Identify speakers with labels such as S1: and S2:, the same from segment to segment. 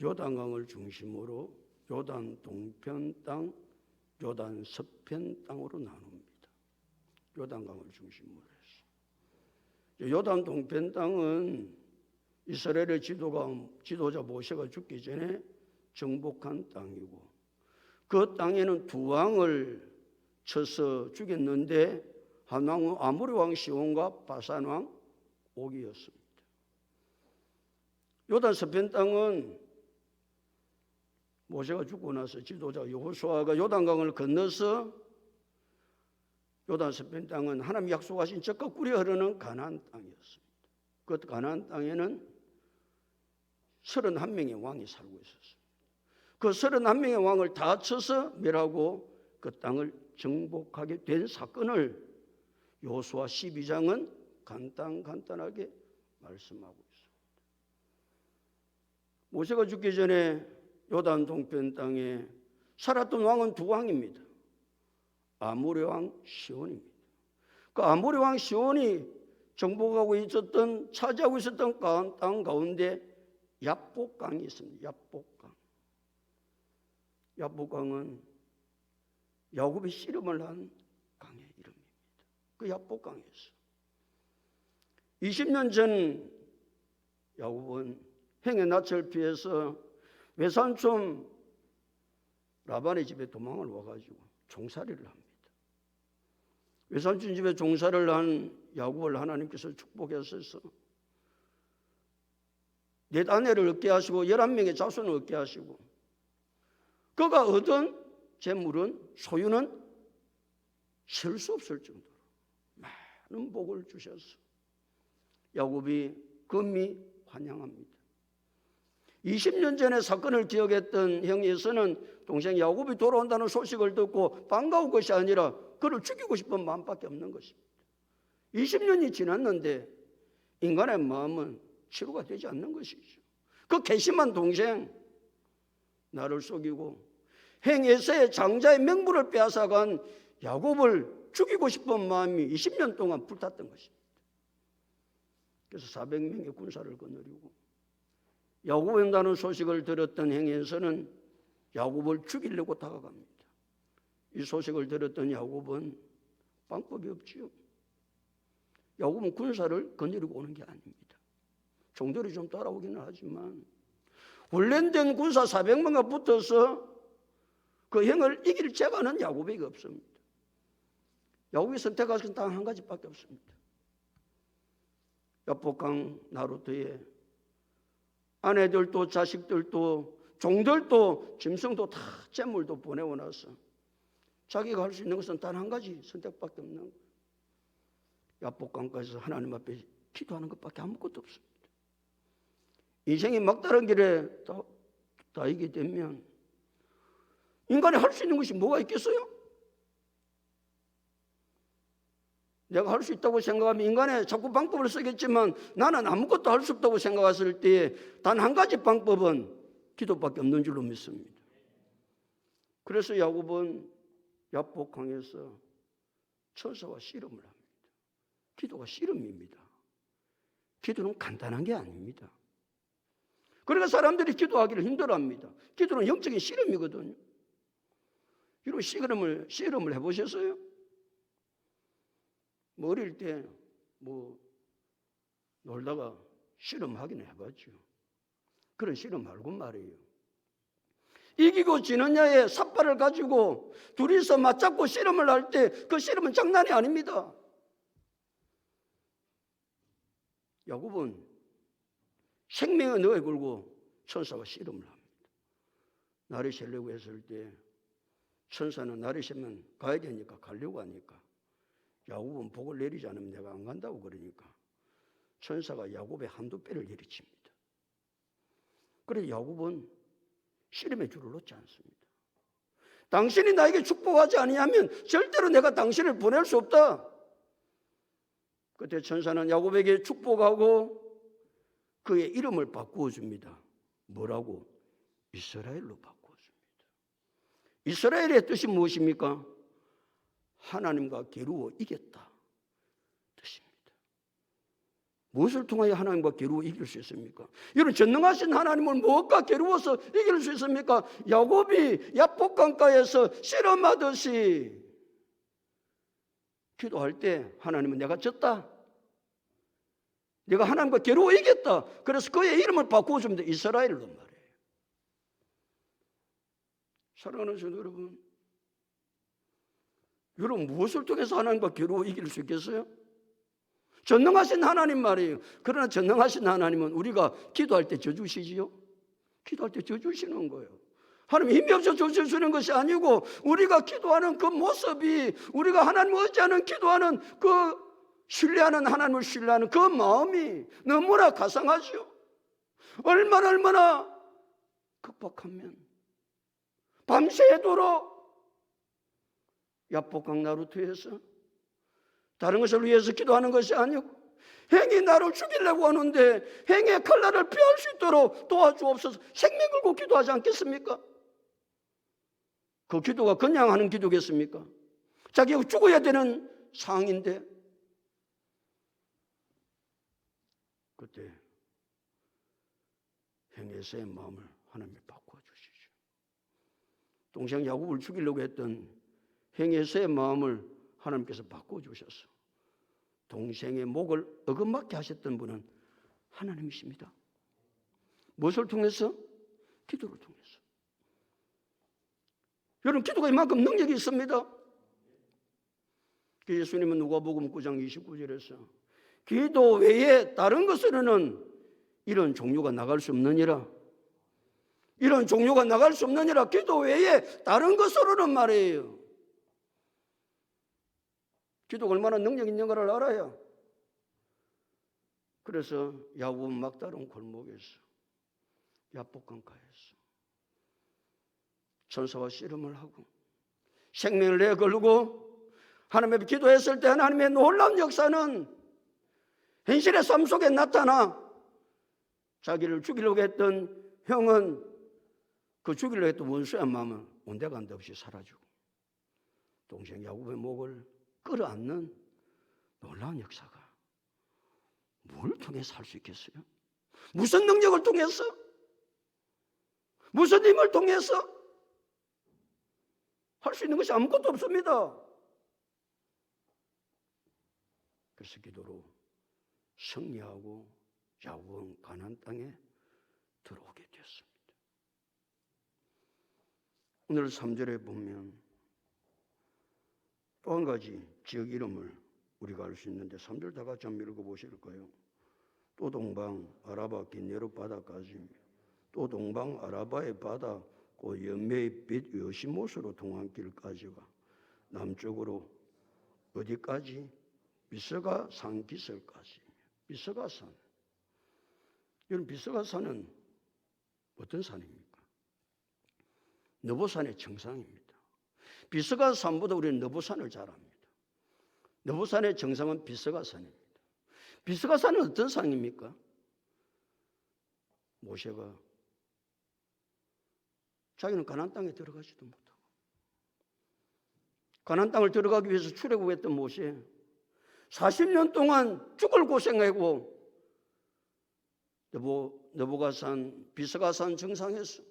S1: 요단강을 중심으로 요단 동편 땅, 요단 서편 땅으로 나눕니다. 요단강을 중심으로 해서. 요단 동편 땅은 이스라엘의 지도자 모세가 죽기 전에 정복한 땅이고, 그 땅에는 두 왕을 쳐서 죽였는데 한 왕은 아모리 왕 시온과 바산 왕 옥이었습니다. 요단 서편 땅은 모세가 죽고 나서 지도자 여호수아가 요단강을 건너서, 요단 서편 땅은 하나님 약속하신 적과 꿀이 흐르는 가나안 땅이었습니다. 그 가나안 땅에는 31명의 왕이 살고 있었습니다. 그 31명의 왕을 다 쳐서 멸하고 그 땅을 정복하게 된 사건을 여호수아 12장은 간단하게 말씀하고 있습니다. 모세가 죽기 전에 요단 동편 땅에 살았던 왕은 두 왕입니다. 아모리 왕 시온입니다. 그 아모리 왕 시온이 정복하고 있었던, 차지하고 있었던 땅 가운데 얍복강이 있습니다. 얍복강. 얍복강은 야곱이 씨름을 한 강의 이름입니다. 그 얍복강에서 20년 전 야곱은 행의 낯을 피해서 외삼촌 라반의 집에 도망을 와가지고 종살이를 합니다. 외삼촌 집에 종살이를 한 야곱을 하나님께서 축복하셔서 넷 아내를 얻게 하시고 11명의 자손을 얻게 하시고, 그가 얻은 재물은, 소유는 셀 수 없을 정도로 많은 복을 주셔서 야곱이 금이 환영합니다. 20년 전에 사건을 기억했던 형 에서는 동생 야곱이 돌아온다는 소식을 듣고 반가운 것이 아니라 그를 죽이고 싶은 마음밖에 없는 것입니다. 20년이 지났는데 인간의 마음은 치료가 되지 않는 것이죠. 그 괘씸한 동생, 나를 속이고 형 에서의 장자의 명분을 빼앗아간 야곱을 죽이고 싶은 마음이 20년 동안 불탔던 것입니다. 그래서 400명의 군사를 거느리고 야곱이 온다는 소식을 들었던 행에서는 야곱을 죽이려고 다가갑니다. 이 소식을 들었던 야곱은 방법이 없지요. 야곱은 군사를 거느리고 오는 게 아닙니다. 종들이 좀 따라오기는 하지만 훈련된 군사 400명과 붙어서 그 형을 이길 재간은 야곱에게 없습니다. 야곱이 선택할 것은 단 한 가지밖에 없습니다. 얍복강 나루터에 아내들도 자식들도 종들도 짐승도 다 재물도 보내고 나서 자기가 할 수 있는 것은 단 한 가지 선택밖에 없는 거예요. 얍복강까지서 하나님 앞에 기도하는 것밖에 아무것도 없습니다. 인생이 막다른 길에 다이게 되면 인간이 할 수 있는 것이 뭐가 있겠어요? 내가 할 수 있다고 생각하면 인간의 자꾸 방법을 쓰겠지만 나는 아무것도 할 수 없다고 생각했을 때에 단 한 가지 방법은 기도밖에 없는 줄로 믿습니다. 그래서 야곱은 얍복강에서 천사와 씨름을 합니다. 기도가 씨름입니다. 기도는 간단한 게 아닙니다. 그러니까 사람들이 기도하기를 힘들어합니다. 기도는 영적인 씨름이거든요. 이런 씨름을 해보셨어요? 뭐 어릴 때 놀다가 씨름하긴 해봤죠. 그런 씨름 말고 말이에요. 이기고 지느냐의 삿발을 가지고 둘이서 맞잡고 씨름을 할 때 그 씨름은 장난이 아닙니다. 야곱은 생명의 너에 걸고 천사와 씨름을 합니다. 날이 새려고 했을 때 천사는 날이 새면 가야 되니까 가려고 하니까 야곱은 복을 내리지 않으면 내가 안 간다고 그러니까 천사가 야곱의 한두 배를 내리칩니다. 그래서 야곱은 씨름의 줄을 놓지 않습니다. 당신이 나에게 축복하지 아니하면 절대로 내가 당신을 보낼 수 없다. 그때 천사는 야곱에게 축복하고 그의 이름을 바꾸어 줍니다. 뭐라고? 이스라엘로 바꾸어 줍니다. 이스라엘의 뜻이 무엇입니까? 하나님과 겨루어 이겼다 뜻입니다. 무엇을 통하여 하나님과 겨루어 이길 수 있습니까? 여러분, 전능하신 하나님을 무엇과 겨루어서 이길 수 있습니까? 야곱이 야복강가에서 실험하듯이 기도할 때 하나님은 내가 졌다, 내가 하나님과 겨루어 이겼다, 그래서 그의 이름을 바꾸어줍니다. 이스라엘로 말이에요. 사랑하는 성도 여러분 무엇을 통해서 하나님과 겨루어 이길 수 있겠어요? 전능하신 하나님 말이에요. 그러나 전능하신 하나님은 우리가 기도할 때 져주시지요? 기도할 때 져주시는 거예요. 하나님 힘이 없어 져주시는 것이 아니고 우리가 기도하는 그 모습이, 우리가 하나님을 의지하는 기도하는 그 신뢰하는 하나님을 신뢰하는 그 마음이 너무나 가상하죠. 얼마나 극박하면 밤새도록 야복강 나루터에서 다른 것을 위해서 기도하는 것이 아니고 행이 나를 죽이려고 하는데 행의 칼날을 피할 수 있도록 도와주옵소서, 생명 걸고 기도하지 않겠습니까? 그 기도가 그냥 하는 기도겠습니까? 자기가 죽어야 되는 상황인데. 그때 행에서의 마음을 하나님이 바꿔주시죠. 동생 야곱을 죽이려고 했던 행에서의 마음을 하나님께서 바꿔주셔서 동생의 목을 어긋맞게 하셨던 분은 하나님이십니다. 무엇을 통해서? 기도를 통해서. 여러분, 기도가 이만큼 능력이 있습니다. 예수님은 누가복음 9장 29절에서 기도 외에 다른 것으로는 이런 종류가 나갈 수 없느니라, 이런 종류가 나갈 수 없느니라, 기도 외에 다른 것으로는 말이에요. 기도가 얼마나 능력 있는가를 알아야. 그래서 야곱은 막다른 골목에서, 야복강가에서 천사와 씨름을 하고 생명을 내걸고 하나님 앞에 기도했을 때 하나님의 놀라운 역사는 현실의 삶 속에 나타나 자기를 죽이려고 했던 형은 그 죽이려고 했던 원수의 마음은 온데간데 없이 사라지고 동생 야곱의 목을 끌어안는 놀라운 역사가 뭘 통해서 할 수 있겠어요? 무슨 능력을 통해서? 무슨 힘을 통해서? 할 수 있는 것이 아무것도 없습니다. 그래서 기도로 승리하고 야곱은 가나안 땅에 들어오게 되었습니다. 오늘 3절에 보면 또 한 가지 지역 이름을 우리가 알 수 있는데 3절 다 같이 한번 읽어보실까요? 또 동방 아라바 기네로 바다까지, 또 동방 아라바의 바다 그 연매의 빛 여시못으로 통한 길까지와 남쪽으로 어디까지? 비스가 산 기슭까지. 비스가 산. 여러분, 비스가 산은 어떤 산입니까? 느보산의 정상입니다. 비스가 산보다 우리는 느보산을 잘 압니다. 느보산의 정상은 비스가 산입니다. 비스가 산은 어떤 산입니까? 모세가 자기는 가나안 땅에 들어가지도 못하고 가나안 땅을 들어가기 위해서 출애굽했던 모세 40년 동안 죽을 고생하고 느보가산 비스가산 정상에서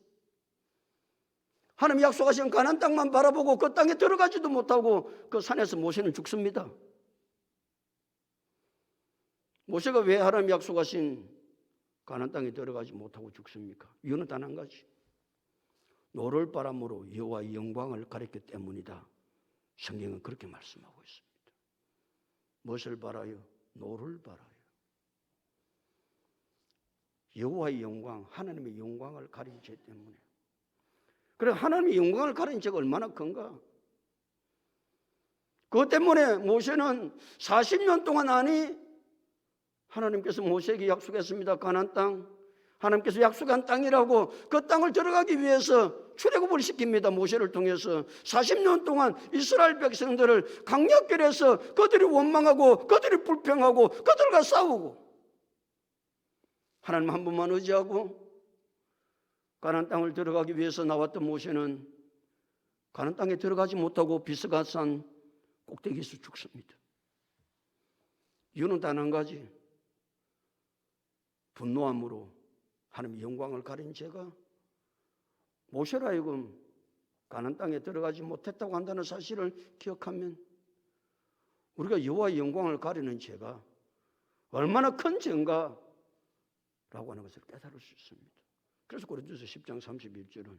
S1: 하나님 약속하신 가나안 땅만 바라보고 그 땅에 들어가지도 못하고 그 산에서 모세는 죽습니다. 모세가 왜 하나님 약속하신 가나안 땅에 들어가지 못하고 죽습니까? 이유는 단 한 가지. 노를 바람으로 여호와의 영광을 가렸기 때문이다. 성경은 그렇게 말씀하고 있습니다. 무엇을 바라요? 노를 바라요. 여호와의 영광, 하나님의 영광을 가린 죄 때문에. 그래, 하나님의 영광을 가린 죄가 얼마나 큰가? 그것 때문에 모세는 40년 동안 하나님께서 모세에게 약속했습니다. 가나안 땅, 하나님께서 약속한 땅이라고 그 땅을 들어가기 위해서 출애굽을 시킵니다. 모세를 통해서 40년 동안 이스라엘 백성들을 강약결해서 그들이 원망하고 그들이 불평하고 그들과 싸우고 하나님 한 분만 의지하고 가나안 땅을 들어가기 위해서 나왔던 모세는 가나안 땅에 들어가지 못하고 비스가산 꼭대기에서 죽습니다. 이유는 단 한 가지. 분노함으로 하나님의 영광을 가린 죄가 모세로 하여금 가나안 땅에 들어가지 못했다고 한다는 사실을 기억하면 우리가 여호와의 영광을 가리는 죄가 얼마나 큰 죄인가라고 하는 것을 깨달을 수 있습니다. 그래서 고린도서 10장 31절은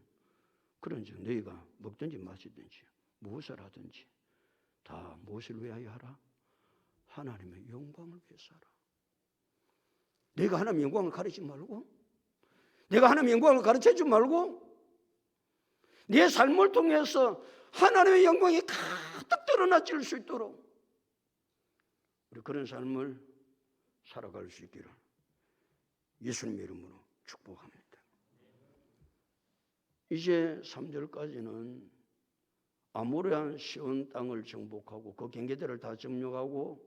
S1: 그런즉 너희가 먹든지 마시든지 무엇을 하든지 다 무엇을 위하여 하라? 하나님의 영광을 위해서 하라. 내가 하나님의 영광을 가리지 말고, 내가 하나님의 영광을 가르쳐주지 말고, 내 삶을 통해서 하나님의 영광이 가득 드러나질 수 있도록 우리 그런 삶을 살아갈 수 있기를 예수님의 이름으로 축복합니다. 이제 3절까지는 아모레한 시온 땅을 정복하고 그 경계들을 다 점령하고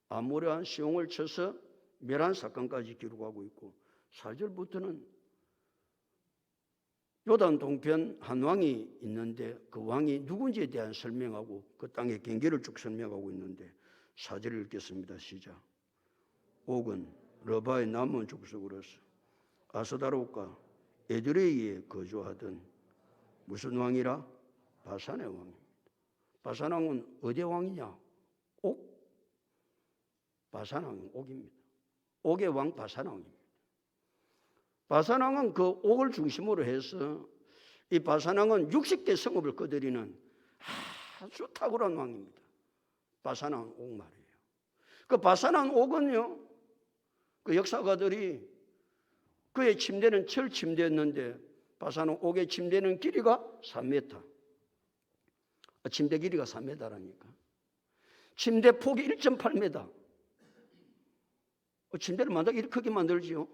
S1: 아모레한 시온을 쳐서 멸한 사건까지 기록하고 있고 4절부터는 요단 동편 한 왕이 있는데 그 왕이 누군지에 대한 설명하고 그 땅의 경계를 쭉 설명하고 있는데 4절을 읽겠습니다. 시작. 옥은 러바의 남은 족속으로서 아스다롯과 에드레이에 거주하던 무슨 왕이라? 바산의 왕입니다. 바산 왕은 어디 왕이냐? 옥? 바산 왕은 옥입니다. 옥의 왕 바산 왕입니다. 바산 왕은 그 옥을 중심으로 해서 이 바산 왕은 60개 성읍을 거느리는 아주 탁월한 왕입니다. 바산 왕 옥 말이에요. 그 바산 왕 옥은요, 그 역사가들이 그의 침대는 철 침대였는데 바산 왕 옥의 침대는 길이가 3m. 침대 길이가 3m라니까. 침대 폭이 1.8m. 침대를 만들기 이렇게 크게 만들지요.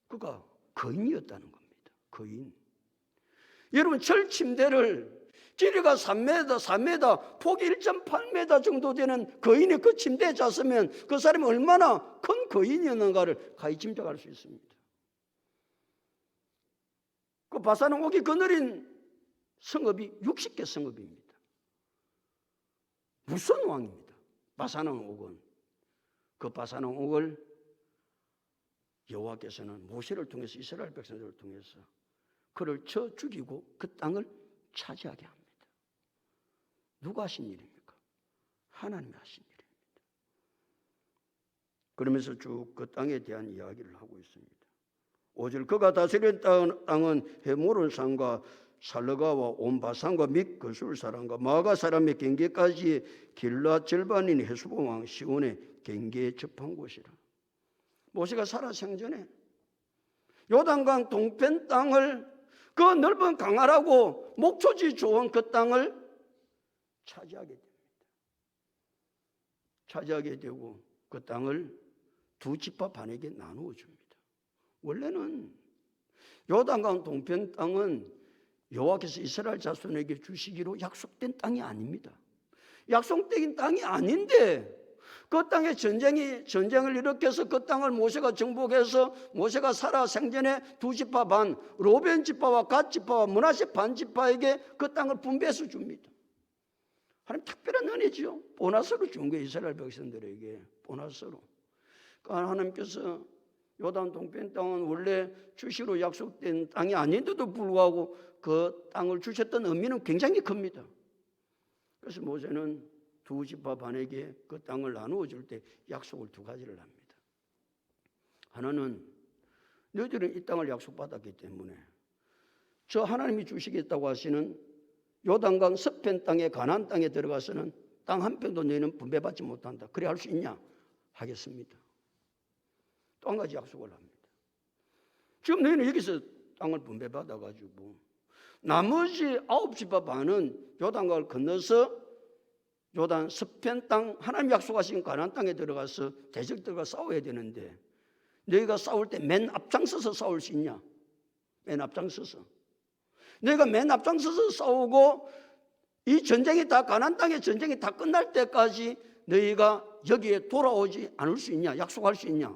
S1: 그가 거인이었다는 겁니다. 거인. 여러분 철 침대를 길이가 3m, 폭이 1.8m 정도 되는 거인이 그 침대에 잤으면 그 사람이 얼마나 큰 거인이었는가를 가히 짐작할 수 있습니다. 그 바산 옥이 거느린 성읍이 60개 성읍입니다. 무슨 왕입니다. 바산 옥은. 그 바산 옥을 여호와께서는 모세를 통해서 이스라엘 백성들을 통해서 그를 쳐 죽이고 그 땅을 차지하게 합니다. 누가 하신 일입니까? 하나님이 하신 일입니다. 그러면서 쭉 그 땅에 대한 이야기를 하고 있습니다. 5절 그가 다스린 땅은 헤모론 산과 살르가와 온 바산과 및 거술 사람과 마가 사람의 경계까지 길라 절반인 헤스본 왕 시온의 경계에 접한 곳이라. 모세가 살아 생전에 요단강 동편 땅을 그 넓은 강하라고 목초지 좋은 그 땅을 차지하게 됩니다. 차지하게 되고 그 땅을 두 지파 반에게 나누어 줍니다. 원래는 요단강 동편 땅은 여호와께서 이스라엘 자손에게 주시기로 약속된 땅이 아닙니다. 약속된 땅이 아닌데 그 땅에 전쟁을 일으켜서 그 땅을 모세가 정복해서 모세가 살아 생전에 두 지파 반, 로벤 지파와 갓 지파와 므낫세 반 지파에게 그 땅을 분배해서 줍니다. 하나님 특별한 은혜지요. 보너스로 준 거예요. 이스라엘 백성들에게 보너스로. 그러니까 하나님께서 요단 동편 땅은 원래 주시로 약속된 땅이 아닌데도 불구하고 그 땅을 주셨던 의미는 굉장히 큽니다. 그래서 모세는 두 지파 반에게 그 땅을 나누어 줄 때 약속을 두 가지를 합니다. 하나는 너희들은 이 땅을 약속받았기 때문에 저 하나님이 주시겠다고 하시는 요단강 서편 땅에 가나안 땅에 들어가서는 땅 한 평도 너희는 분배받지 못한다. 그래 할 수 있냐? 하겠습니다. 또 한 가지 약속을 합니다. 지금 너희는 여기서 땅을 분배받아가지고 나머지 9지파 반은 요단강을 건너서 요단 서편 땅 하나님 약속하신 가나안 땅에 들어가서 대적들과 싸워야 되는데 너희가 싸울 때 맨 앞장서서 싸울 수 있냐? 맨 앞장서서. 너희가 맨 앞장서서 싸우고 이 전쟁이 다 가나안 땅의 전쟁이 다 끝날 때까지 너희가 여기에 돌아오지 않을 수 있냐? 약속할 수 있냐?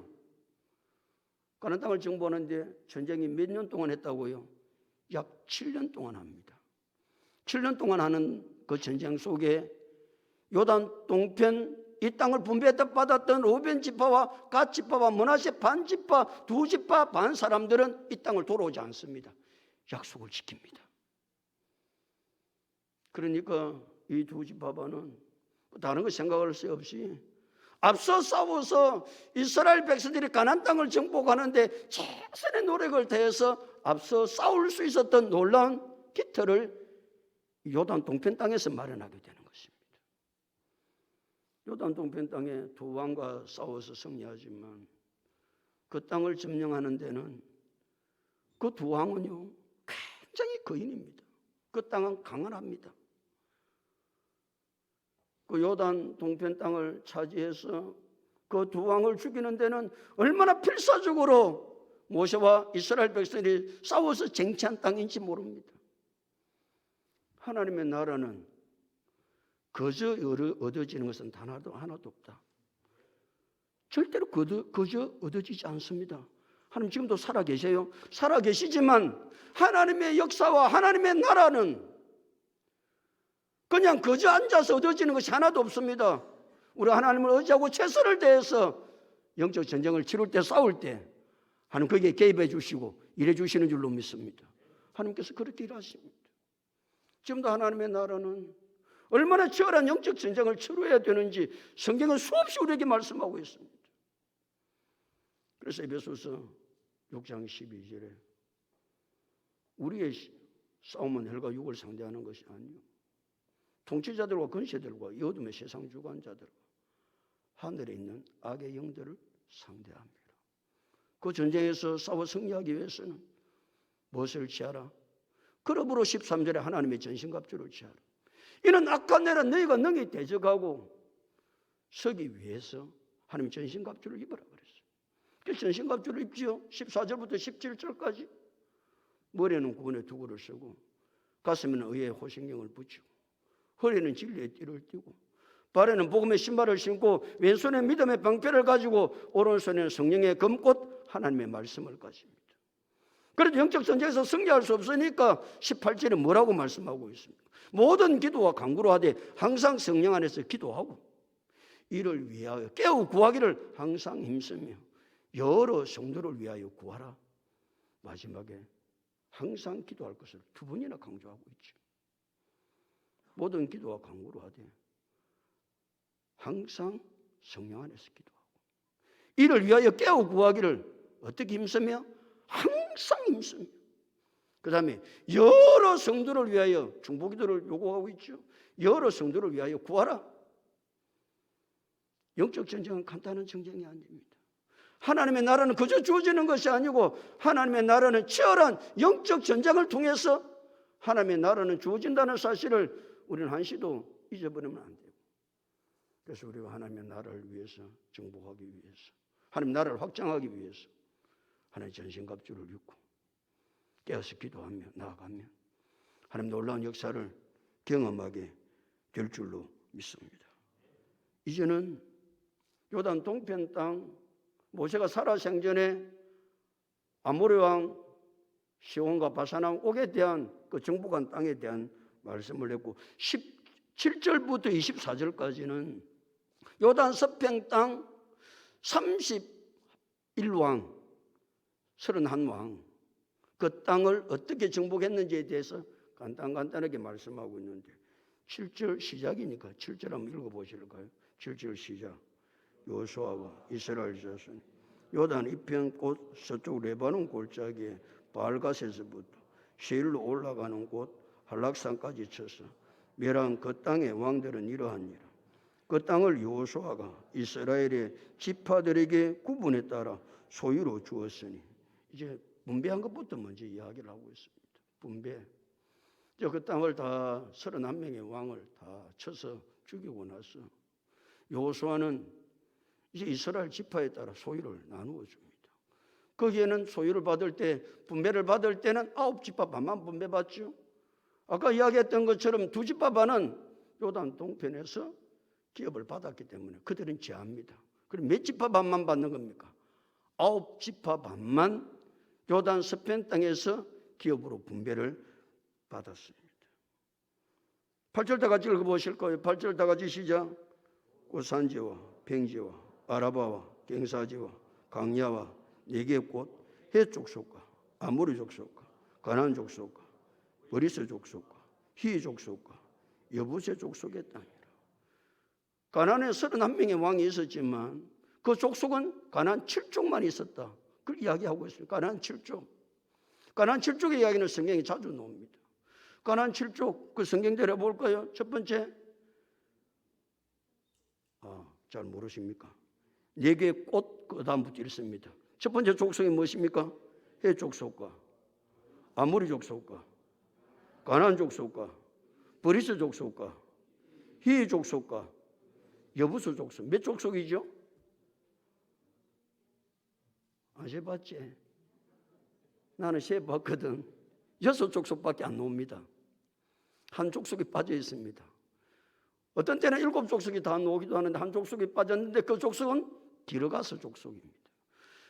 S1: 가나안 땅을 정복하는데 전쟁이 몇 년 동안 했다고요? 약 7년 동안 합니다. 7년 동안 하는 그 전쟁 속에 요단 동편 이 땅을 분배받았던 로벤 지파와 갓 지파와 므낫세 반 지파, 두 지파 반 사람들은 이 땅을 돌아오지 않습니다. 약속을 지킵니다. 그러니까 이 두 지파 반은 다른 거 생각할 수 없이 앞서 싸워서 이스라엘 백성들이 가나안 땅을 정복하는데 최선의 노력을 다해서 앞서 싸울 수 있었던 놀라운 깃털을 요단 동편 땅에서 마련하게 되는 것입니다. 요단 동편 땅에 두 왕과 싸워서 승리하지만 그 땅을 점령하는 데는 그 두 왕은요 굉장히 거인입니다. 그 땅은 강한합니다. 그 요단 동편 땅을 차지해서 그 두 왕을 죽이는 데는 얼마나 필사적으로 모세와 이스라엘 백성들이 싸워서 쟁취한 땅인지 모릅니다. 하나님의 나라는 거저 얻어지는 것은 하나도 없다. 절대로 거저 얻어지지 않습니다. 하나님 지금도 살아계세요. 살아계시지만 하나님의 역사와 하나님의 나라는 그냥 거저 앉아서 얻어지는 것이 하나도 없습니다. 우리 하나님을 의지하고 최선을 다해서 영적 전쟁을 치룰 때, 싸울 때 하나님 거기에 개입해 주시고 일해 주시는 줄로 믿습니다. 하나님께서 그렇게 일하십니다. 지금도 하나님의 나라는 얼마나 치열한 영적 전쟁을 치루어야 되는지 성경은 수없이 우리에게 말씀하고 있습니다. 그래서 에베소서 6장 12절에 우리의 싸움은 혈과 육을 상대하는 것이 아니요 통치자들과 권세들과 이 어둠의 세상 주관자들과 하늘에 있는 악의 영들을 상대합니다. 그 전쟁에서 싸워 승리하기 위해서는 무엇을 취하라? 그러므로 13절에 하나님의 전신갑주를 취하라. 이는 악한 내는 너희가 능히 대적하고 서기 위해서 하나님의 전신갑주를 입으라 그랬어요. 그래서 전신갑주를 입지요. 14절부터 17절까지 머리에는 구원의 투구를 쓰고 가슴에는 의의 호신경을 붙이고 허리는 진리의 띠를 띠고 발에는 복음의 신발을 신고 왼손에 믿음의 방패를 가지고 오른손에는 성령의 검꽃 하나님의 말씀을 가집니다. 그래도 영적 전쟁에서 승리할 수 없으니까 18절에 뭐라고 말씀하고 있습니까? 모든 기도와 간구로 하되 항상 성령 안에서 기도하고 이를 위하여 깨우 구하기를 항상 힘쓰며 여러 성도를 위하여 구하라. 마지막에 항상 기도할 것을 두 번이나 강조하고 있죠. 모든 기도와 간구로 하되 항상 성령 안에서 기도하고 이를 위하여 깨우 구하기를 어떻게 힘쓰며? 항상 힘쓰며 그 다음에 여러 성도를 위하여 중보기도를 요구하고 있죠. 여러 성도를 위하여 구하라. 영적 전쟁은 간단한 전쟁이 아닙니다. 하나님의 나라는 그저 주어지는 것이 아니고 하나님의 나라는 치열한 영적 전쟁을 통해서 하나님의 나라는 주어진다는 사실을 우리는 한시도 잊어버리면 안 돼요. 그래서 우리가 하나님의 나라를 위해서 정복하기 위해서 하나님의 나라를 확장하기 위해서 하나님의 전신갑주를 입고 깨어서 기도하며 나아가며 하나님 놀라운 역사를 경험하게 될 줄로 믿습니다. 이제는 요단 동편 땅 모세가 살아생전에 아모리 왕 시온과 바산왕 옥에 대한 그 정복한 땅에 대한 말씀을 했고 17절부터 24절까지는 요단 서평 땅 31왕 31왕 그 땅을 어떻게 정복했는지에 대해서 간단하게 말씀하고 있는데 7절 시작이니까 7절 한번 읽어보실까요? 7절 시작. 여호수아와 이스라엘 자손 요단 이편 곳 서쪽 레바논 골짜기에 바알갓에서부터 세일로 올라가는 곳 한락산까지 쳐서 멸한 그 땅의 왕들은 이러하니라. 그 땅을 여호수아가 이스라엘의 지파들에게 구분에 따라 소유로 주었으니 이제 분배한 것부터 먼저 이야기를 하고 있습니다. 분배. 그 땅을 다 31명의 왕을 다 쳐서 죽이고 나서 여호수아는 이제 이스라엘 지파에 따라 소유를 나누어 줍니다. 거기에는 소유를 받을 때 분배를 받을 때는 9지파 반만 분배받죠. 아까 이야기했던 것처럼 2지파 반은 요단 동편에서 기업을 받았기 때문에 그들은 제합니다. 그럼 몇 지파 반만 받는 겁니까? 9지파 반만 요단 서편 땅에서 기업으로 분배를 받았습니다. 8절 다 같이 읽어보실 거예요. 8절 다 같이 시작. 꽃산지와 평지와 아라바와 갱사지와 강야와 네 개의 꽃, 해 족속과 아모리 족속과 가나안 족속과 브리스 족속과 히 족속과 여부세 족속의 땅이라. 가나안에 31명의 왕이 있었지만 그 족속은 가나안 7족만 있었다. 그걸 이야기하고 있습니다. 가나안 7족. 가나안 7족의 이야기는 성경에 자주 나옵니다. 가나안 7족 그 성경대로 해볼까요? 첫 번째, 잘 모르십니까? 네 개의 꽃 그 다음부터 읽습니다. 첫 번째 족속이 무엇입니까? 해 족속과 아모리 족속과 가나안 족속과 브리스 족속과 히 족속과 여부수 족속. 몇 족속이죠? 안 세봤지? 나는 세봤거든. 6족속밖에 안 나옵니다. 한 족속이 빠져 있습니다. 어떤 때는 7족속이 다 나오기도 하는데 한 족속이 빠졌는데 그 족속은 기르가스 족속입니다.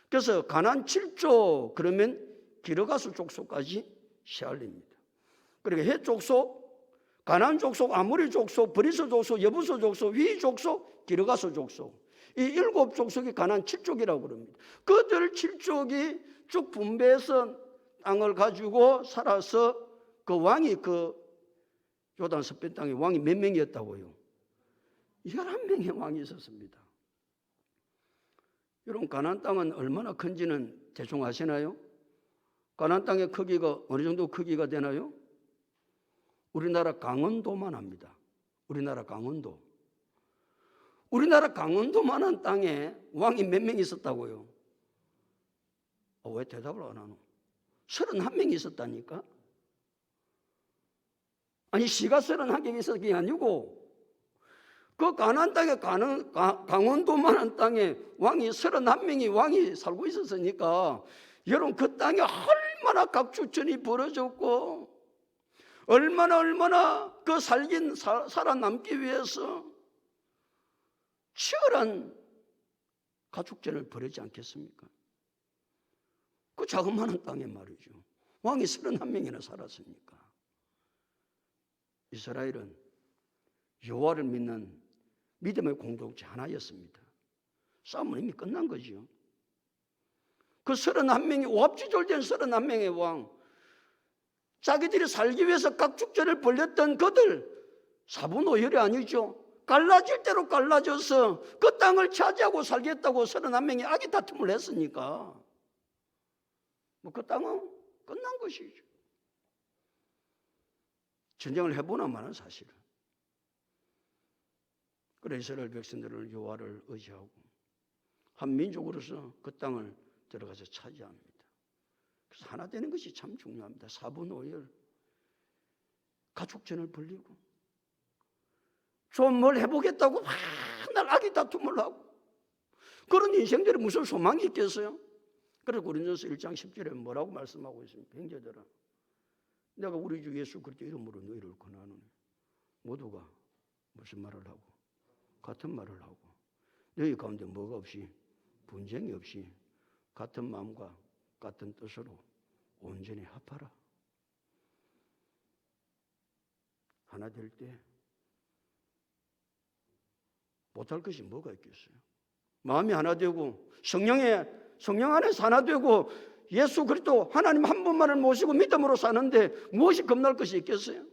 S1: 그래서 가나안 7족 그러면 기르가스 족속까지 시알립니다. 그러니까 헷 족속, 가나안 족속, 아모리 족속, 브리스 족속, 여부수 족속, 휘 족속, 기르가스 족속. 이 7족속이 가나안 7족이라고 그럽니다. 그들 7족이 쭉 분배해서 땅을 가지고 살아서 그 왕이 그 요단 서편 땅에 왕이 몇 명이었다고요? 11명의 왕이 있었습니다. 여러분 가나안 땅은 얼마나 큰지는 대충 아시나요? 가나안 땅의 크기가 어느 정도 크기가 되나요? 우리나라 강원도만 합니다. 우리나라 강원도만한 땅에 왕이 몇 명 있었다고요? 왜 대답을 안 하노? 31명이 있었다니까? 아니 시가 31개가 있었던 게 아니고 그 가나안 땅에 강원도만한 땅에 왕이 31명이 왕이 살고 있었으니까 여러분 그 땅에 얼마나 각축전이 벌어졌고 얼마나 그 살아남기 위해서 치열한 가축전을 벌이지 않겠습니까? 그 자그마한 땅에 말이죠. 왕이 31명이나 살았으니까. 이스라엘은 여호와를 믿는 믿음의 공동체 하나였습니다. 싸움은 이미 끝난 거죠. 그 31명이 오합지졸된 31명의 왕, 자기들이 살기 위해서 각축전을 벌였던 그들 사분오열이 아니죠. 갈라질 대로 갈라져서 그 땅을 차지하고 살겠다고 31명이 악의 다툼을 했으니까 그 땅은 끝난 것이죠. 전쟁을 해보나마는 사실은. 그래 이스라엘 백성들을 여호와를 의지하고 한 민족으로서 그 땅을 들어가서 차지합니다. 그래서 하나 되는 것이 참 중요합니다. 사분오열, 가축전을 벌리고 좀 뭘 해보겠다고 맨날 악의 다툼을 하고 그런 인생들이 무슨 소망이 있겠어요? 그래서 고린도서 1장 10절에 뭐라고 말씀하고 있습니까? 형제들아, 내가 우리 주 예수 그리스도 이름으로 너희를 권하노니 모두가 무슨 말을 하고 같은 말을 하고 너희 가운데 뭐가 없이 분쟁이 없이 같은 마음과 같은 뜻으로 온전히 합하라. 하나 될 때 못할 것이 뭐가 있겠어요? 마음이 하나 되고 성령 안에서 하나 되고 예수 그리스도 하나님 한 분만을 모시고 믿음으로 사는데 무엇이 겁날 것이 있겠어요?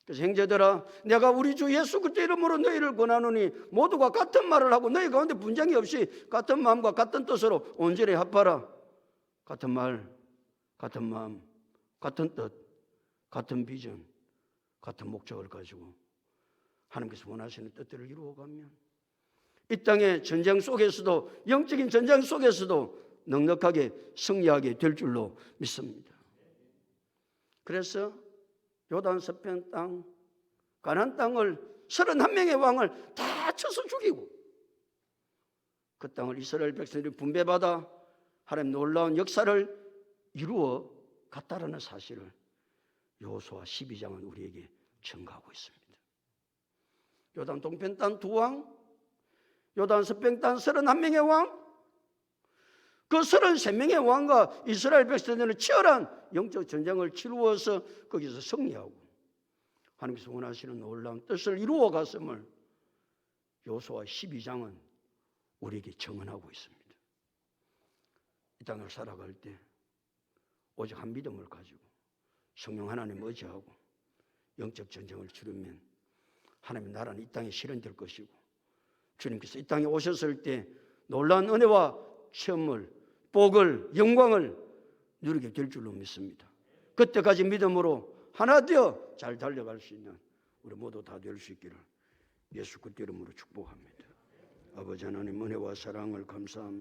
S1: 그래서 형제들아, 내가 우리 주 예수 그리스도 이름으로 너희를 권하노니 모두가 같은 말을 하고 너희 가운데 분쟁이 없이 같은 마음과 같은 뜻으로 온전히 합하라. 같은 말, 같은 마음, 같은 뜻, 같은 비전, 같은 목적을 가지고 하나님께서 원하시는 뜻들을 이루어가면 이 땅의 전쟁 속에서도 영적인 전쟁 속에서도 넉넉하게 승리하게 될 줄로 믿습니다. 그래서 요단 서편 땅, 가나안 땅을 31명의 왕을 다 쳐서 죽이고 그 땅을 이스라엘 백성들이 분배받아 하나님 놀라운 역사를 이루어 갔다라는 사실을 여호수아 12장은 우리에게 증거하고 있습니다. 요단 동편 땅 2왕, 요단 서편 땅 31명의 왕, 그 33명의 왕과 이스라엘 백성들은 치열한 영적 전쟁을 치루어서 거기서 승리하고 하나님께서 원하시는 놀라운 뜻을 이루어 갔음을 여호수아 12장은 우리에게 증언하고 있습니다. 이 땅을 살아갈 때 오직 한 믿음을 가지고 성령 하나님 의지하고 영적 전쟁을 치르면 하나님의 나라는 이 땅에 실현될 것이고, 주님께서 이 땅에 오셨을 때 놀라운 은혜와 체험을, 복을, 영광을 누리게 될 줄로 믿습니다. 그때까지 믿음으로 하나 되어 잘 달려갈 수 있는 우리 모두 다 될 수 있기를 예수 그리스도 이름으로 축복합니다. 아버지 하나님, 은혜와 사랑을 감사합니다.